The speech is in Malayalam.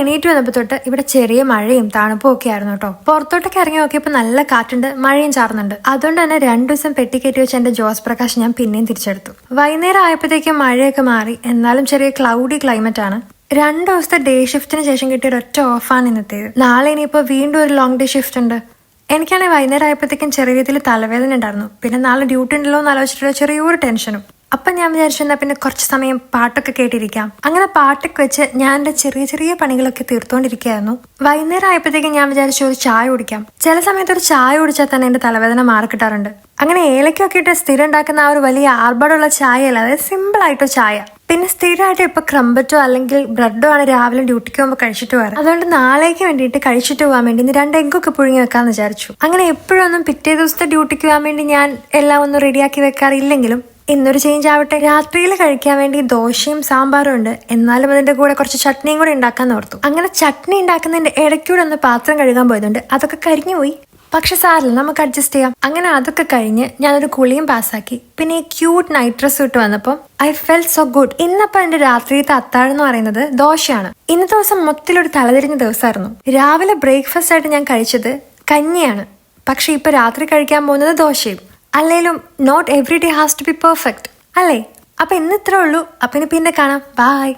എണീറ്റ് വന്നപ്പോ തൊട്ട് ഇവിടെ ചെറിയ മഴയും തണുപ്പും ഒക്കെ ആയിരുന്നു കേട്ടോ. പുറത്തോട്ടൊക്കെ ഇറങ്ങി നോക്കിയപ്പോ നല്ല കാറ്റുണ്ട്, മഴയും ചാർന്നുണ്ട്. അതുകൊണ്ട് തന്നെ 2 ദിവസം പെട്ടിക്കയറ്റി വെച്ച എന്റെ ജോസ് പ്രകാശ് ഞാൻ പിന്നെയും തിരിച്ചെടുത്തു. വൈകുന്നേരം ആയപ്പോഴത്തേക്കും മഴയൊക്കെ മാറി, എന്നാലും ചെറിയ ക്ലൗഡി ക്ലൈമറ്റ് ആണ്. 2 ദിവസത്തെ ഡേ ഷിഫ്റ്റിന് ശേഷം കിട്ടിയ ഒരൊറ്റ ഓഫാണ് ഇന്നത്തേത്. നാളെ ഇനിയിപ്പോ വീണ്ടും ഒരു ലോങ് ഡേ ഷിഫ്റ്റ് ഉണ്ട്. എനിക്കാണെങ്കിൽ വൈകുന്നേരം ആയപ്പോഴത്തേക്കും ചെറിയ രീതിയിൽ തലവേദന ഉണ്ടായിരുന്നു. പിന്നെ നാളെ ഡ്യൂട്ടി ഉണ്ടല്ലോ എന്ന് ആലോചിച്ചിട്ടുള്ള ചെറിയൊരു ടെൻഷനും. അപ്പൊ ഞാൻ വിചാരിച്ചു എന്നാ പിന്നെ കുറച്ച് സമയം പാട്ടൊക്കെ കേട്ടിരിക്കാം. അങ്ങനെ പാട്ടൊക്കെ വെച്ച് ഞാൻ എന്റെ ചെറിയ ചെറിയ പണികളൊക്കെ തീർത്തോണ്ടിരിക്കുകയായിരുന്നു. വൈകുന്നേരം ആയപ്പോഴത്തേക്കും ഞാൻ വിചാരിച്ചു ഒരു ചായ കുടിക്കാം. ചില സമയത്ത് ഒരു ചായ കുടിച്ചാൽ തന്നെ എന്റെ തലവേദന മാറിക്കിട്ടാറുണ്ട്. അങ്ങനെ ഏലക്കൊക്കെ ഇട്ട് സ്ഥിരം ഉണ്ടാക്കുന്ന ആ ഒരു വലിയ ആർഭാടുള്ള ചായ അല്ല, അതായത് സിമ്പിൾ ആയിട്ടോ ചായ. പിന്നെ സ്ഥിരമായിട്ട് ഇപ്പൊ ക്രംബറ്റോ അല്ലെങ്കിൽ ബ്രെഡോ ആണ് രാവിലെ ഡ്യൂട്ടിക്ക് പോകുമ്പോൾ കഴിച്ചിട്ട് പോകാറ്. അതുകൊണ്ട് നാളേക്ക് വേണ്ടിയിട്ട് കഴിച്ചിട്ട് പോകാൻ വേണ്ടി ഇന്ന് 2 എഗ്ഗൊക്കെ പുഴുങ്ങി വെക്കാന്ന് വിചാരിച്ചു. അങ്ങനെ എപ്പോഴൊന്നും പിറ്റേ ദിവസത്തെ ഡ്യൂട്ടിക്ക് പോകാൻ വേണ്ടി ഞാൻ എല്ലാം ഒന്നും റെഡിയാക്കി വെക്കാറില്ലെങ്കിലും ഇന്നൊരു ചേഞ്ച് ആവട്ടെ. രാത്രിയിൽ കഴിക്കാൻ വേണ്ടി ദോശയും സാമ്പാറും ഉണ്ട്, എന്നാലും അതിന്റെ കൂടെ കുറച്ച് ചട്നിയും കൂടെ ഉണ്ടാക്കാന്ന് ഓർത്തു. അങ്ങനെ ചട്നി ഉണ്ടാക്കുന്നതിന്റെ ഇടയ്ക്കൂടെ ഒന്ന് പാത്രം കഴുകാൻ പോയതുണ്ട്, അതൊക്കെ കരിഞ്ഞു പോയി. പക്ഷെ സാറില്ല, നമുക്ക് അഡ്ജസ്റ്റ് ചെയ്യാം. അങ്ങനെ അതൊക്കെ കഴിഞ്ഞ് ഞാനൊരു കുളിയും പാസ്സാക്കി. പിന്നെ ഈ ക്യൂട്ട് നൈറ്റ് ഡ്രസ് ഇട്ട് വന്നപ്പോൾ ഐ ഫെൽ സോ ഗുഡ്. ഇന്നപ്പോ എന്റെ രാത്രിയിലത്തെ അത്താഴം എന്ന് പറയുന്നത് ദോശയാണ്. ഇന്നത്തെ ദിവസം മൊത്തത്തിലൊരു തലതിരിഞ്ഞ ദിവസമായിരുന്നു. രാവിലെ ബ്രേക്ക്ഫാസ്റ്റ് ആയിട്ട് ഞാൻ കഴിച്ചത് കഞ്ഞിയാണ്. പക്ഷെ ഇപ്പൊ രാത്രി കഴിക്കാൻ പോകുന്നത് ദോശയും. അല്ലേലും not every day has to be perfect അല്ലേ? അപ്പൊ ഇന്ന് ഇത്രേ ഉള്ളൂ. അപ്പൊ ഇനി പിന്നെ കാണാം. ബൈ.